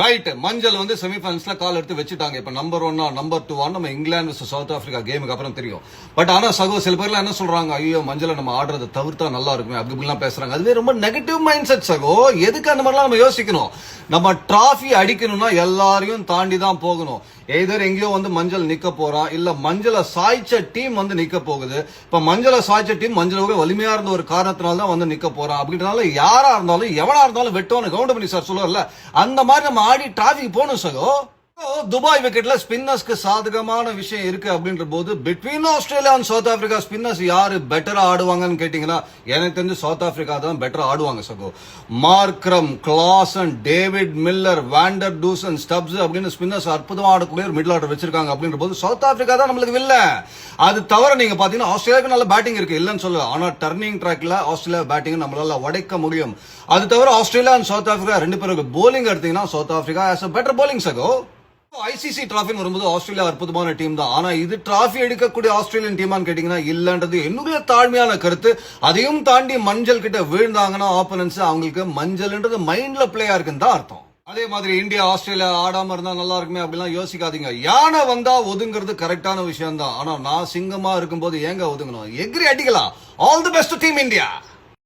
Right, மஞ்சள் வந்து செமிஃபைனல்ஸ்ல கால் எடுத்து வச்சுட்டாங்க. இப்ப நம்பர் 1 நம்பர் 2 நம்ம இங்கிலாந்து vs சவுத் ஆப்பிரிக்கா கேமுக்கு அப்புறம் தெரியும். பட் ஆனா சகோ சில பேர்லாம் என்ன சொல்றாங்க, ஐயோ மஞ்சளை நம்ம ஆடுறதை தவிர்த்தா நல்லா இருக்குமே அப்படி இப்படிலாம் பேசுறாங்க. அதுவே ரொம்ப நெகட்டிவ் மைண்ட் செட் சகோ. எதுக்கு அந்த மாதிரிலாம் நம்ம யோசிக்கணும்? நம்ம டிராஃபி அடிக்கணும்னா எல்லாரையும் தாண்டி தான் போகணும். எதர் எங்கேயோ வந்து மஞ்சள் நிக்க போறான், இல்ல மஞ்சளை சாய்ச்ச டீம் வந்து நிக்க போகுது. இப்ப மஞ்சளை சாய்ச்ச டீம் மஞ்சளோட வலிமையா இருந்த ஒரு காரணத்தினால தான் வந்து நிக்க போறான். அப்படின்றனால யாரா இருந்தாலும் எவனா இருந்தாலும் வெட்டோன்னு கவுண்டமணி சார் சொல்லுவார்ல, அந்த மாதிரி நம்ம ஆடி டிராஃபிக் போகணும் சகோ. துபாய் விக்கெட்ல ஸ்பின்னர்ஸ்க்கு சாதகமான விஷயம் இருக்கு அப்படின்ற போது between Australia and south Africa spinners யாரு பெட்டரா ஆடுவாங்கன்னு கேட்டீங்கன்னா எனக்கு தெரிஞ்சு சவுத் ஆப்பிரிக்கா தான் பெட்டரா ஆடுவாங்க சகோ. Markram, Klaasen, David Miller, van der Dussen, Stubbs அப்படின்னு ஸ்பின்னர்ஸ் அற்புதமா ஆடக்கூடிய ஒரு மிடில் ஆர்டர் வச்சிருக்காங்க. அப்படின்ற போது சவுத் ஆப்பிரிக்கா தான் நம்மளுக்கு இல்ல. அது தவிர நீங்க பாத்தீங்கன்னா ஆஸ்திரேலியாவுக்கு நல்ல பேட்டிங் இருக்கு இல்லன்னு சொல்ல, ஆனா டர்னிங் ட்ராக்ல ஆஸ்திரேலியா பேட்டிங் நம்மளால உடைக்க முடியும். அது தவிர ஆஸ்திரேலியா அண்ட் சவுத் ஆப்பிரிக்கா ரெண்டு பேருக்கு போலிங் எடுத்தீங்கன்னா south Africa has a better bowling சகோ. ஐசிசி டிராஃபின்னு வரும்போது ஆஸ்திரேலியா அற்புதமான டீம் தான். ஆனா இது டிராஃபி எடுக்கக்கூடிய ஆஸ்திரேலியன் டீமான்னு கேட்டீங்கன்னா இல்லன்றது என்னுடைய தாழ்மையான கருத்து. அதையும் தாண்டி மஞ்சள் கிட்ட விழுந்தாங்கன்னா ஆப்போனன்ட்ஸ் அவங்களுக்கு மஞ்சள்ன்றது மைண்ட்ல பிளே இருக்குன்னு தான் அர்த்தம். அதே மாதிரி இந்தியா ஆஸ்திரேலியா ஆடாம இருந்தா நல்லா இருக்குமே அப்படிலாம் யோசிக்காதீங்க. யானை வந்தா ஒதுங்கிறது கரெக்டான விஷயம் தான். ஆனா நான் சிங்கமா இருக்கும்போது ஏங்க ஒதுங்கணும்? எக்ரி அடிக்கலாம். All the best team India.